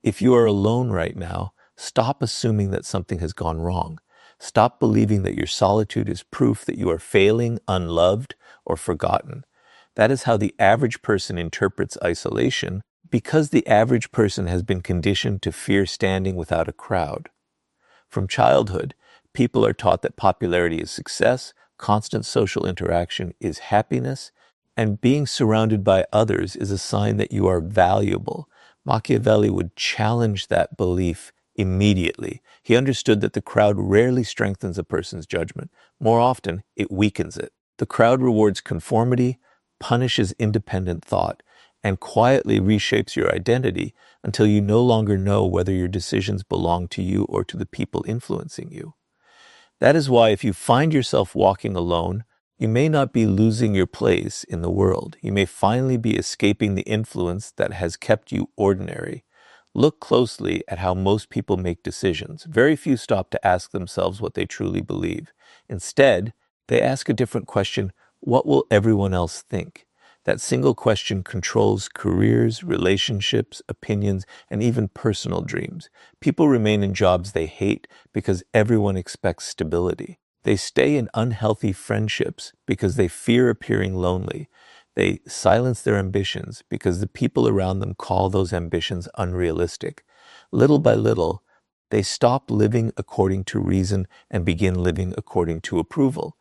If you are alone right now, stop assuming that something has gone wrong. Stop believing that your solitude is proof that you are failing, unloved, or forgotten. That is how the average person interprets isolation, because the average person has been conditioned to fear standing without a crowd. From childhood, people are taught that popularity is success, constant social interaction is happiness, and being surrounded by others is a sign that you are valuable. Machiavelli would challenge that belief immediately. He understood that the crowd rarely strengthens a person's judgment. More often, it weakens it. The crowd rewards conformity, punishes independent thought, and quietly reshapes your identity until you no longer know whether your decisions belong to you or to the people influencing you. That is why if you find yourself walking alone, you may not be losing your place in the world. You may finally be escaping the influence that has kept you ordinary. Look closely at how most people make decisions. Very few stop to ask themselves what they truly believe. Instead, they ask a different question: what will everyone else think? That single question controls careers, relationships, opinions, and even personal dreams. People remain in jobs they hate because everyone expects stability. They stay in unhealthy friendships because they fear appearing lonely. They silence their ambitions because the people around them call those ambitions unrealistic. Little by little, they stop living according to reason and begin living according to approval.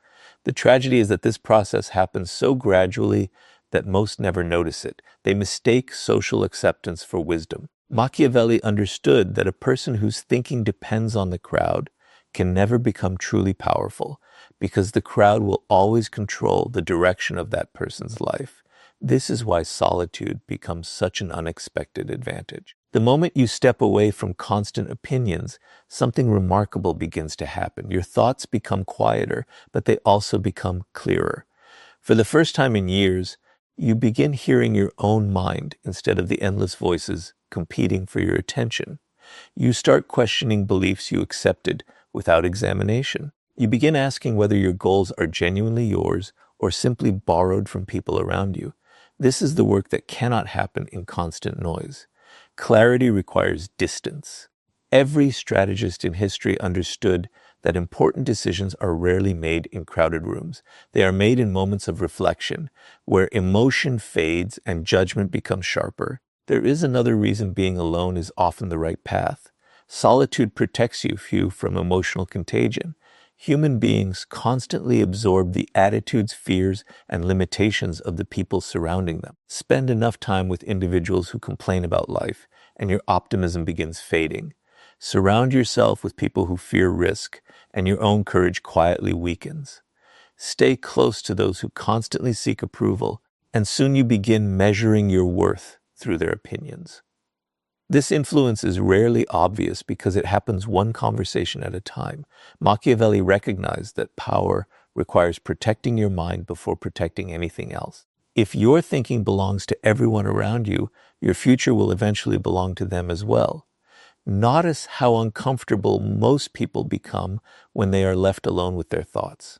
The tragedy is that this process happens so gradually that most never notice it. They mistake social acceptance for wisdom. Machiavelli understood that a person whose thinking depends on the crowd can never become truly powerful, because the crowd will always control the direction of that person's life. This is why solitude becomes such an unexpected advantage. The moment you step away from constant opinions, something remarkable begins to happen. Your thoughts become quieter, but they also become clearer. For the first time in years, you begin hearing your own mind instead of the endless voices competing for your attention. You start questioning beliefs you accepted without examination. You begin asking whether your goals are genuinely yours or simply borrowed from people around you. This is the work that cannot happen in constant noise. Clarity requires distance. Every strategist in history understood that important decisions are rarely made in crowded rooms. They are made in moments of reflection, where emotion fades and judgment becomes sharper. There is another reason being alone is often the right path. Solitude protects you from emotional contagion. Human beings constantly absorb the attitudes, fears, and limitations of the people surrounding them. Spend enough time with individuals who complain about life, and your optimism begins fading. Surround yourself with people who fear risk, and your own courage quietly weakens. Stay close to those who constantly seek approval, and soon you begin measuring your worth through their opinions. This influence is rarely obvious because it happens one conversation at a time. Machiavelli recognized that power requires protecting your mind before protecting anything else. If your thinking belongs to everyone around you, your future will eventually belong to them as well. Notice how uncomfortable most people become when they are left alone with their thoughts.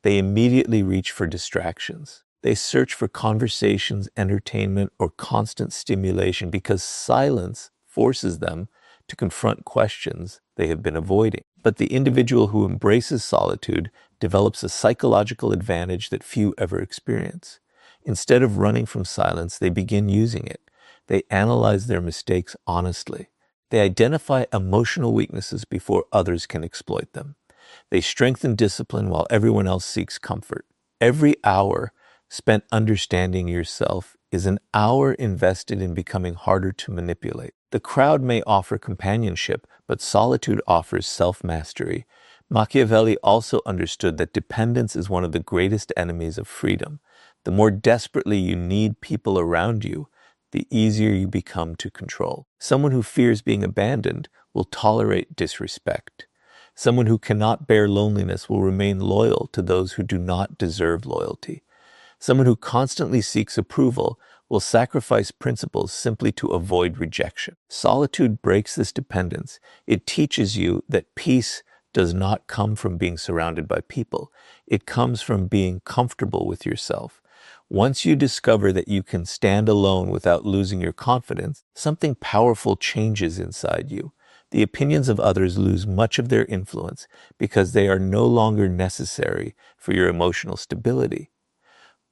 They immediately reach for distractions. They search for conversations, entertainment, or constant stimulation because silence forces them to confront questions they have been avoiding. But the individual who embraces solitude develops a psychological advantage that few ever experience. Instead of running from silence, they begin using it. They analyze their mistakes honestly. They identify emotional weaknesses before others can exploit them. They strengthen discipline while everyone else seeks comfort. Every hour spent understanding yourself is an hour invested in becoming harder to manipulate. The crowd may offer companionship, but solitude offers self-mastery. Machiavelli also understood that dependence is one of the greatest enemies of freedom. The more desperately you need people around you, the easier you become to control. Someone who fears being abandoned will tolerate disrespect. Someone who cannot bear loneliness will remain loyal to those who do not deserve loyalty. Someone who constantly seeks approval will sacrifice principles simply to avoid rejection. Solitude breaks this dependence. It teaches you that peace does not come from being surrounded by people. It comes from being comfortable with yourself. Once you discover that you can stand alone without losing your confidence, something powerful changes inside you. The opinions of others lose much of their influence because they are no longer necessary for your emotional stability.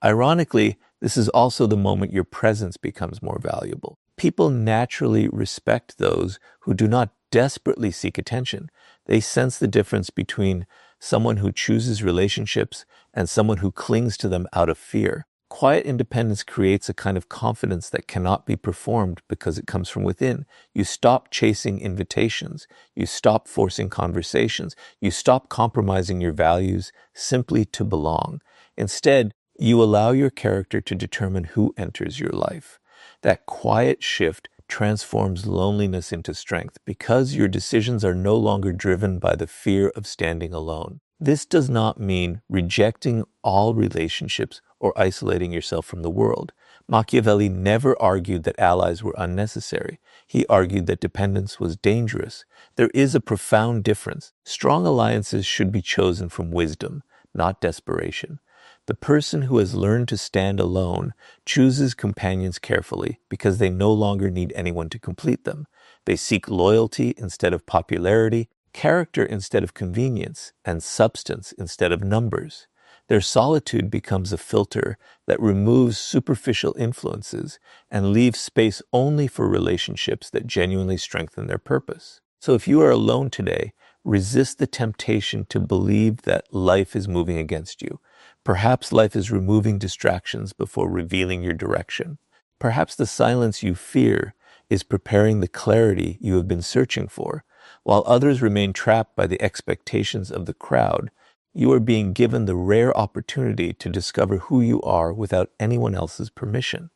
Ironically, this is also the moment your presence becomes more valuable. People naturally respect those who do not desperately seek attention. They sense the difference between someone who chooses relationships and someone who clings to them out of fear. Quiet independence creates a kind of confidence that cannot be performed because it comes from within. You stop chasing invitations. You stop forcing conversations. You stop compromising your values simply to belong. Instead, you allow your character to determine who enters your life. That quiet shift transforms loneliness into strength because your decisions are no longer driven by the fear of standing alone. This does not mean rejecting all relationships or isolating yourself from the world. Machiavelli never argued that allies were unnecessary. He argued that dependence was dangerous. There is a profound difference. Strong alliances should be chosen from wisdom, not desperation. The person who has learned to stand alone chooses companions carefully because they no longer need anyone to complete them. They seek loyalty instead of popularity, character instead of convenience, and substance instead of numbers. Their solitude becomes a filter that removes superficial influences and leaves space only for relationships that genuinely strengthen their purpose. So if you are alone today, resist the temptation to believe that life is moving against you. Perhaps life is removing distractions before revealing your direction. Perhaps the silence you fear is preparing the clarity you have been searching for. While others remain trapped by the expectations of the crowd, you are being given the rare opportunity to discover who you are without anyone else's permission.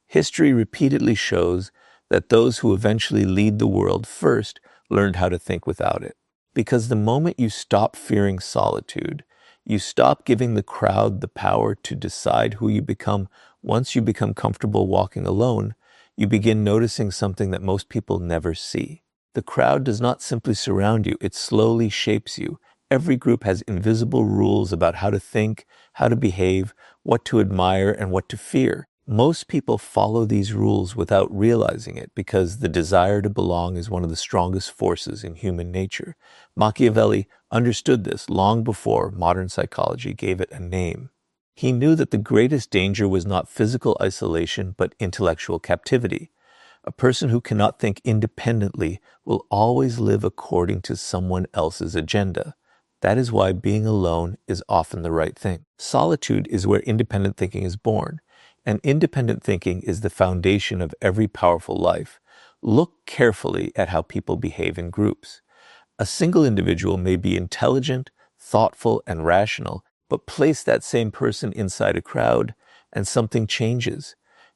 History repeatedly shows that those who eventually lead the world first learned how to think without it. Because the moment you stop fearing solitude, you stop giving the crowd the power to decide who you become. Once you become comfortable walking alone, you begin noticing something that most people never see. The crowd does not simply surround you, it slowly shapes you. Every group has invisible rules about how to think, how to behave, what to admire, and what to fear. Most people follow these rules without realizing it because the desire to belong is one of the strongest forces in human nature. Machiavelli understood this long before modern psychology gave it a name. He knew that the greatest danger was not physical isolation but intellectual captivity. A person who cannot think independently will always live according to someone else's agenda. That is why being alone is often the right thing. Solitude is where independent thinking is born, and independent thinking is the foundation of every powerful life. Look carefully at how people behave in groups. A single individual may be intelligent, thoughtful, and rational, but place that same person inside a crowd, and something changes.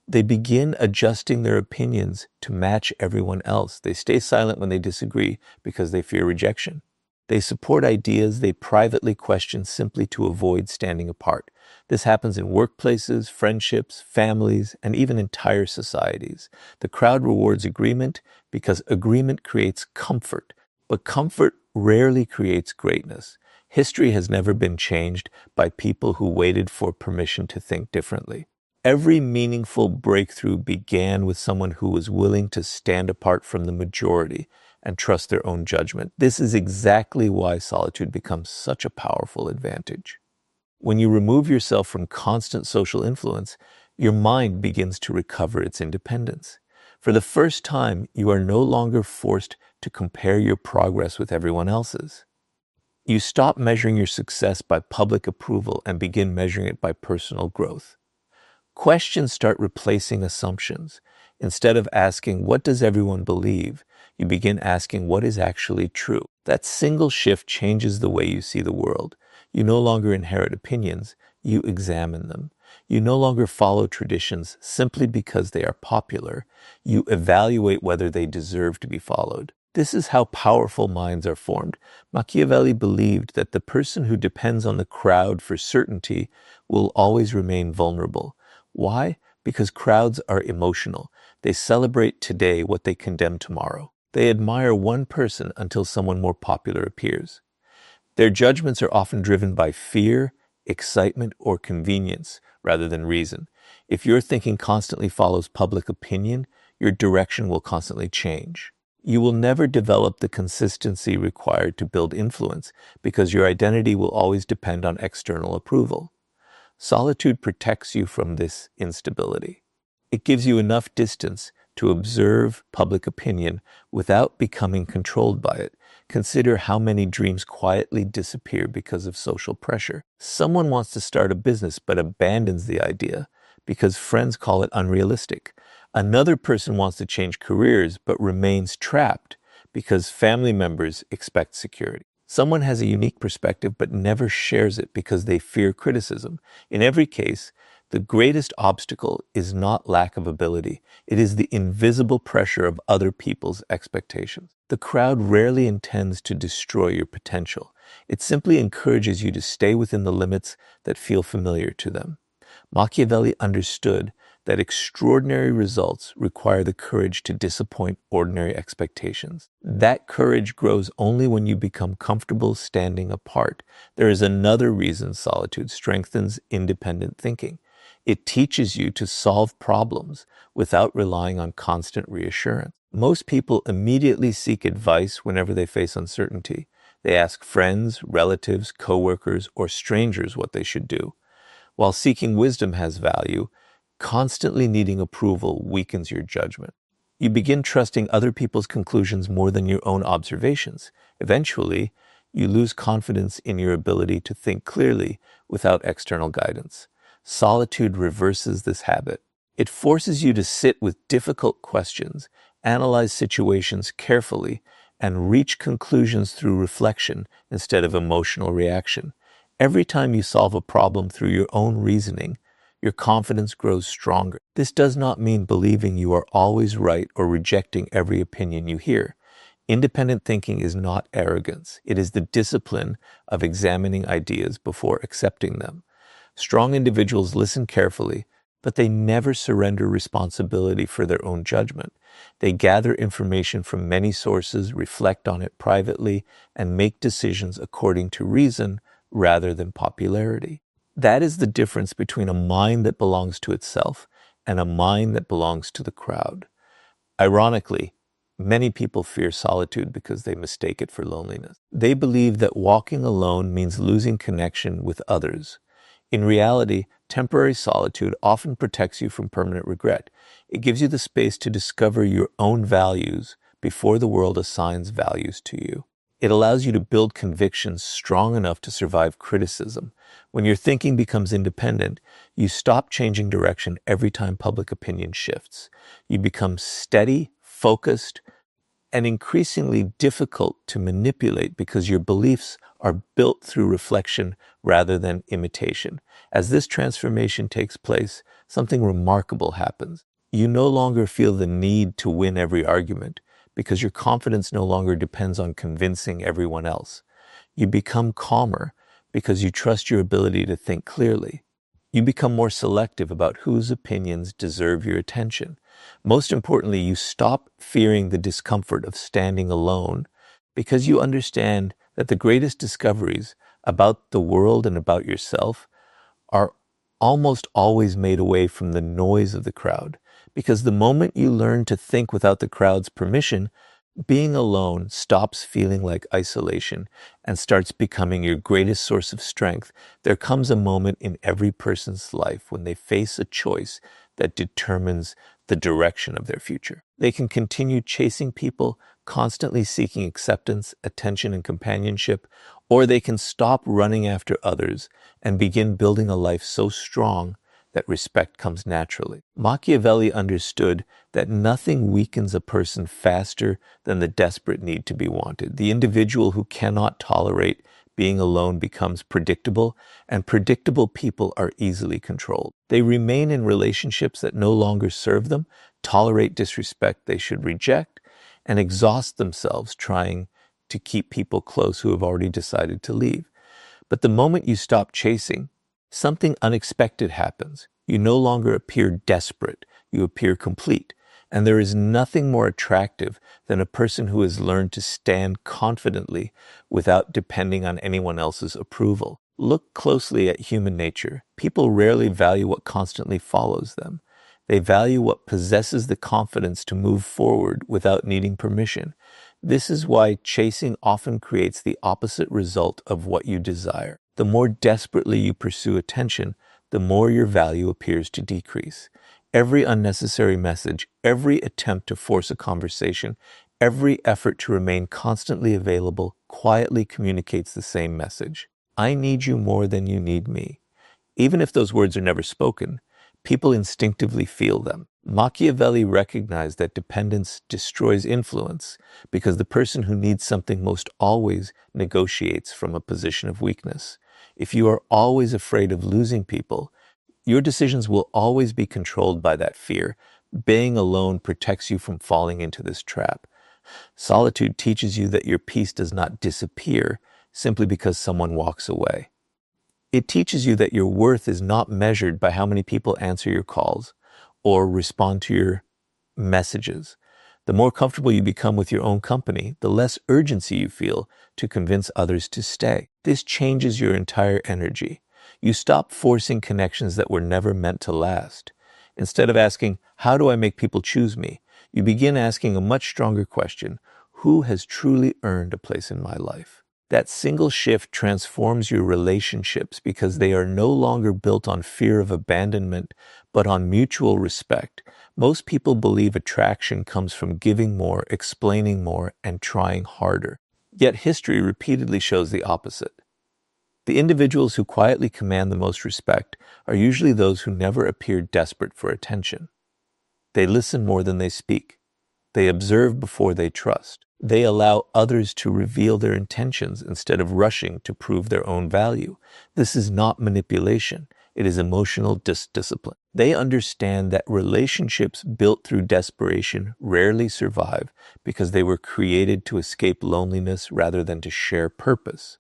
They begin adjusting their opinions to match everyone else. They stay silent when they disagree because they fear rejection. They support ideas they privately question simply to avoid standing apart. This happens in workplaces, friendships, families, and even entire societies. The crowd rewards agreement because agreement creates comfort, but comfort rarely creates greatness. History has never been changed by people who waited for permission to think differently. Every meaningful breakthrough began with someone who was willing to stand apart from the majority and trust their own judgment. This is exactly why solitude becomes such a powerful advantage. When you remove yourself from constant social influence, your mind begins to recover its independence. For the first time, you are no longer forced to compare your progress with everyone else's. You stop measuring your success by public approval and begin measuring it by personal growth. Questions start replacing assumptions. Instead of asking, what does everyone believe? You begin asking, what is actually true? That single shift changes the way you see the world. You no longer inherit opinions, you examine them. You no longer follow traditions simply because they are popular. You evaluate whether they deserve to be followed. This is how powerful minds are formed. Machiavelli believed that the person who depends on the crowd for certainty will always remain vulnerable. Why? Because crowds are emotional. They celebrate today what they condemn tomorrow. They admire one person until someone more popular appears. Their judgments are often driven by fear, excitement, or convenience, rather than reason. If your thinking constantly follows public opinion, your direction will constantly change. You will never develop the consistency required to build influence because your identity will always depend on external approval. Solitude protects you from this instability. It gives you enough distance to observe public opinion without becoming controlled by it. Consider how many dreams quietly disappear because of social pressure. Someone wants to start a business but abandons the idea because friends call it unrealistic. Another person wants to change careers but remains trapped because family members expect security. Someone has a unique perspective but never shares it because they fear criticism. In every case, the greatest obstacle is not lack of ability. It is the invisible pressure of other people's expectations. The crowd rarely intends to destroy your potential. It simply encourages you to stay within the limits that feel familiar to them. Machiavelli understood that extraordinary results require the courage to disappoint ordinary expectations. That courage grows only when you become comfortable standing apart. There is another reason solitude strengthens independent thinking. It teaches you to solve problems without relying on constant reassurance. Most people immediately seek advice whenever they face uncertainty. They ask friends, relatives, coworkers, or strangers what they should do. While seeking wisdom has value, constantly needing approval weakens your judgment. You begin trusting other people's conclusions more than your own observations. Eventually, you lose confidence in your ability to think clearly without external guidance. Solitude reverses this habit. It forces you to sit with difficult questions, analyze situations carefully, and reach conclusions through reflection instead of emotional reaction. Every time you solve a problem through your own reasoning, your confidence grows stronger. This does not mean believing you are always right or rejecting every opinion you hear. Independent thinking is not arrogance. It is the discipline of examining ideas before accepting them. Strong individuals listen carefully, but they never surrender responsibility for their own judgment. They gather information from many sources, reflect on it privately, and make decisions according to reason rather than popularity. That is the difference between a mind that belongs to itself and a mind that belongs to the crowd. Ironically, many people fear solitude because they mistake it for loneliness. They believe that walking alone means losing connection with others. In reality, temporary solitude often protects you from permanent regret. It gives you the space to discover your own values before the world assigns values to you. It allows you to build convictions strong enough to survive criticism. When your thinking becomes independent, you stop changing direction every time public opinion shifts. You become steady, focused, and increasingly difficult to manipulate because your beliefs are built through reflection rather than imitation. As this transformation takes place, something remarkable happens. You no longer feel the need to win every argument because your confidence no longer depends on convincing everyone else. You become calmer because you trust your ability to think clearly. You become more selective about whose opinions deserve your attention. Most importantly, you stop fearing the discomfort of standing alone because you understand that the greatest discoveries about the world and about yourself are almost always made away from the noise of the crowd. Because the moment you learn to think without the crowd's permission, being alone stops feeling like isolation and starts becoming your greatest source of strength. There comes a moment in every person's life when they face a choice that determines the direction of their future. They can continue chasing people, constantly seeking acceptance, attention, and companionship, or they can stop running after others and begin building a life so strong that respect comes naturally. Machiavelli understood that nothing weakens a person faster than the desperate need to be wanted. The individual who cannot tolerate being alone becomes predictable, and predictable people are easily controlled. They remain in relationships that no longer serve them, tolerate disrespect they should reject, and exhaust themselves trying to keep people close who have already decided to leave. But the moment you stop chasing, something unexpected happens. You no longer appear desperate, you appear complete. And there is nothing more attractive than a person who has learned to stand confidently without depending on anyone else's approval. Look closely at human nature. People rarely value what constantly follows them. They value what possesses the confidence to move forward without needing permission. This is why chasing often creates the opposite result of what you desire. The more desperately you pursue attention, the more your value appears to decrease. Every unnecessary message, every attempt to force a conversation, every effort to remain constantly available quietly communicates the same message. I need you more than you need me. Even if those words are never spoken, people instinctively feel them. Machiavelli recognized that dependence destroys influence because the person who needs something most always negotiates from a position of weakness. If you are always afraid of losing people, your decisions will always be controlled by that fear. Being alone protects you from falling into this trap. Solitude teaches you that your peace does not disappear simply because someone walks away. It teaches you that your worth is not measured by how many people answer your calls or respond to your messages. The more comfortable you become with your own company, the less urgency you feel to convince others to stay. This changes your entire energy. You stop forcing connections that were never meant to last. Instead of asking, how do I make people choose me? You begin asking a much stronger question: who has truly earned a place in my life? That single shift transforms your relationships because they are no longer built on fear of abandonment, but on mutual respect. Most people believe attraction comes from giving more, explaining more, and trying harder. Yet history repeatedly shows the opposite. The individuals who quietly command the most respect are usually those who never appear desperate for attention. They listen more than they speak. They observe before they trust. They allow others to reveal their intentions instead of rushing to prove their own value. This is not manipulation. It is emotional discipline. They understand that relationships built through desperation rarely survive because they were created to escape loneliness rather than to share purpose.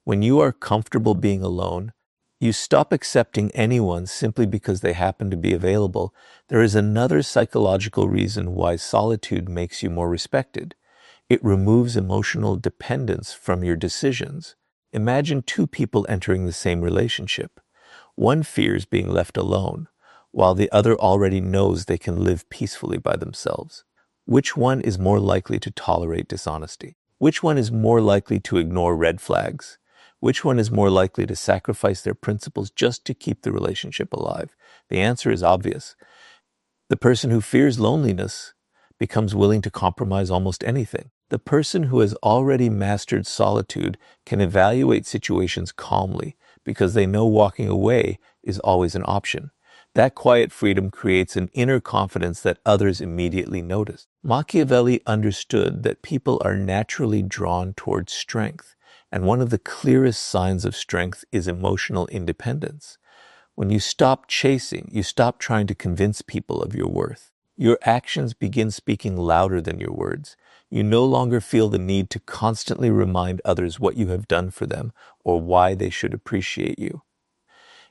When you are comfortable being alone, you stop accepting anyone simply because they happen to be available. There is another psychological reason why solitude makes you more respected. It removes emotional dependence from your decisions. Imagine two people entering the same relationship. One fears being left alone, while the other already knows they can live peacefully by themselves. Which one is more likely to tolerate dishonesty? Which one is more likely to ignore red flags? Which one is more likely to sacrifice their principles just to keep the relationship alive? The answer is obvious. The person who fears loneliness becomes willing to compromise almost anything. The person who has already mastered solitude can evaluate situations calmly because they know walking away is always an option. That quiet freedom creates an inner confidence that others immediately notice. Machiavelli understood that people are naturally drawn towards strength, and one of the clearest signs of strength is emotional independence. When you stop chasing, you stop trying to convince people of your worth. Your actions begin speaking louder than your words. You no longer feel the need to constantly remind others what you have done for them or why they should appreciate you.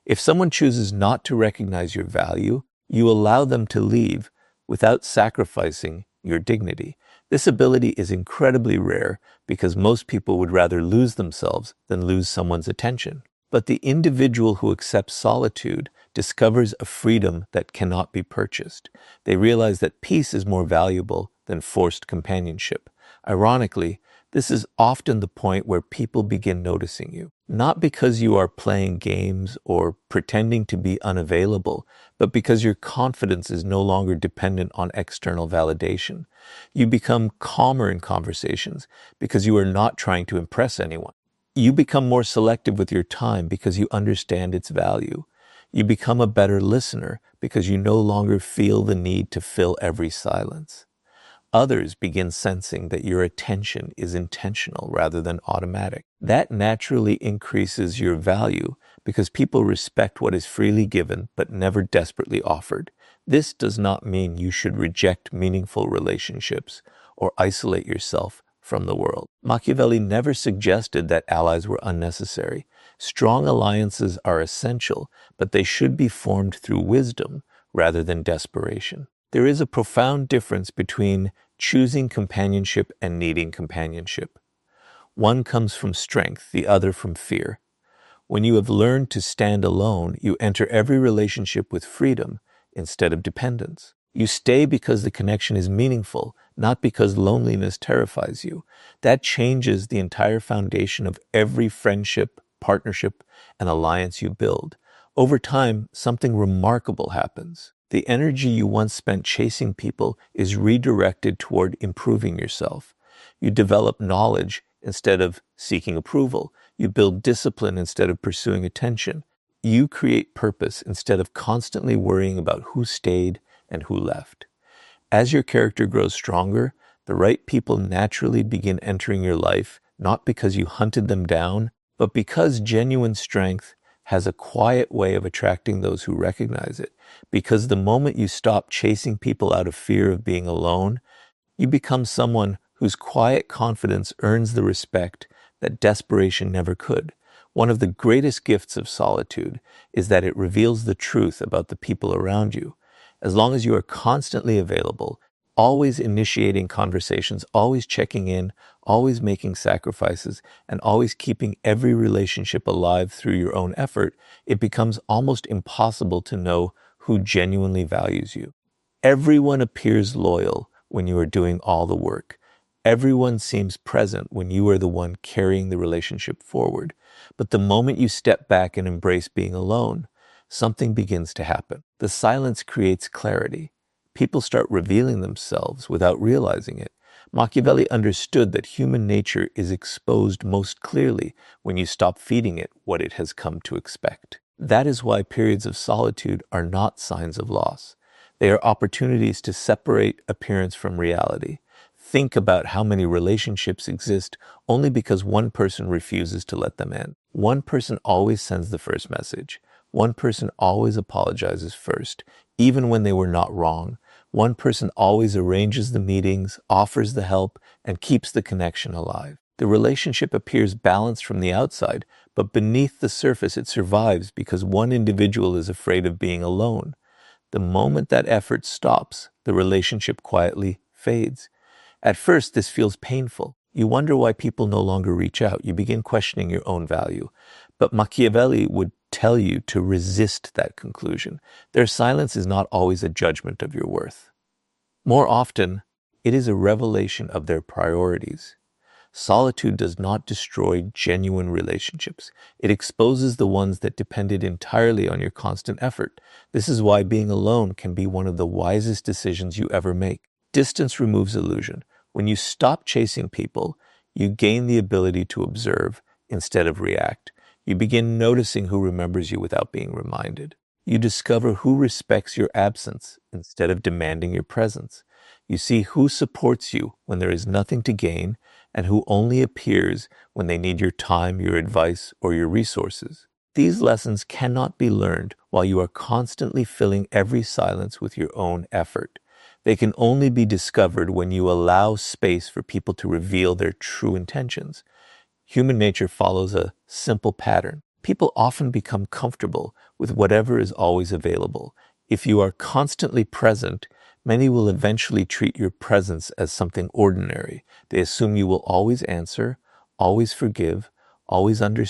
If someone chooses not to recognize your value, you allow them to leave without sacrificing your dignity. This ability is incredibly rare because most people would rather lose themselves than lose someone's attention. But the individual who accepts solitude discovers a freedom that cannot be purchased. They realize that peace is more valuable than forced companionship. Ironically, this is often the point where people begin noticing you. Not because you are playing games or pretending to be unavailable, but because your confidence is no longer dependent on external validation. You become calmer in conversations because you are not trying to impress anyone. You become more selective with your time because you understand its value. You become a better listener because you no longer feel the need to fill every silence. Others begin sensing that your attention is intentional rather than automatic. That naturally increases your value because people respect what is freely given but never desperately offered. This does not mean you should reject meaningful relationships or isolate yourself from the world. Machiavelli never suggested that allies were unnecessary. Strong alliances are essential, but they should be formed through wisdom rather than desperation. There is a profound difference between choosing companionship and needing companionship. One comes from strength, the other from fear. When you have learned to stand alone, you enter every relationship with freedom instead of dependence. You stay because the connection is meaningful, not because loneliness terrifies you. That changes the entire foundation of every friendship, partnership, and alliance you build. Over time, something remarkable happens. The energy you once spent chasing people is redirected toward improving yourself. You develop knowledge instead of seeking approval. You build discipline instead of pursuing attention. You create purpose instead of constantly worrying about who stayed and who left. As your character grows stronger, the right people naturally begin entering your life, not because you hunted them down, but because genuine strength has a quiet way of attracting those who recognize it. Because the moment you stop chasing people out of fear of being alone, you become someone whose quiet confidence earns the respect that desperation never could. One of the greatest gifts of solitude is that it reveals the truth about the people around you. As long as you are constantly available, always initiating conversations, always checking in, always making sacrifices, and always keeping every relationship alive through your own effort, it becomes almost impossible to know who genuinely values you. Everyone appears loyal when you are doing all the work. Everyone seems present when you are the one carrying the relationship forward. But the moment you step back and embrace being alone, something begins to happen. The silence creates clarity. People start revealing themselves without realizing it. Machiavelli understood that human nature is exposed most clearly when you stop feeding it what it has come to expect. That is why periods of solitude are not signs of loss. They are opportunities to separate appearance from reality. Think about how many relationships exist only because one person refuses to let them in. One person always sends the first message. One person always apologizes first, even when they were not wrong. One person always arranges the meetings, offers the help, and keeps the connection alive. The relationship appears balanced from the outside, but beneath the surface it survives because one individual is afraid of being alone. The moment that effort stops, the relationship quietly fades. At first, this feels painful. You wonder why people no longer reach out. You begin questioning your own value. But Machiavelli would tell you to resist that conclusion. Their silence is not always a judgment of your worth. More often, it is a revelation of their priorities. Solitude does not destroy genuine relationships. It exposes the ones that depended entirely on your constant effort. This is why being alone can be one of the wisest decisions you ever make. Distance removes illusion. When you stop chasing people, you gain the ability to observe instead of react. You begin noticing who remembers you without being reminded. You discover who respects your absence instead of demanding your presence. You see who supports you when there is nothing to gain and who only appears when they need your time, your advice, or your resources. These lessons cannot be learned while you are constantly filling every silence with your own effort. They can only be discovered when you allow space for people to reveal their true intentions. Human nature follows a simple pattern. People often become comfortable with whatever is always available. If you are constantly present, many will eventually treat your presence as something ordinary. They assume you will always answer, always forgive, always understand.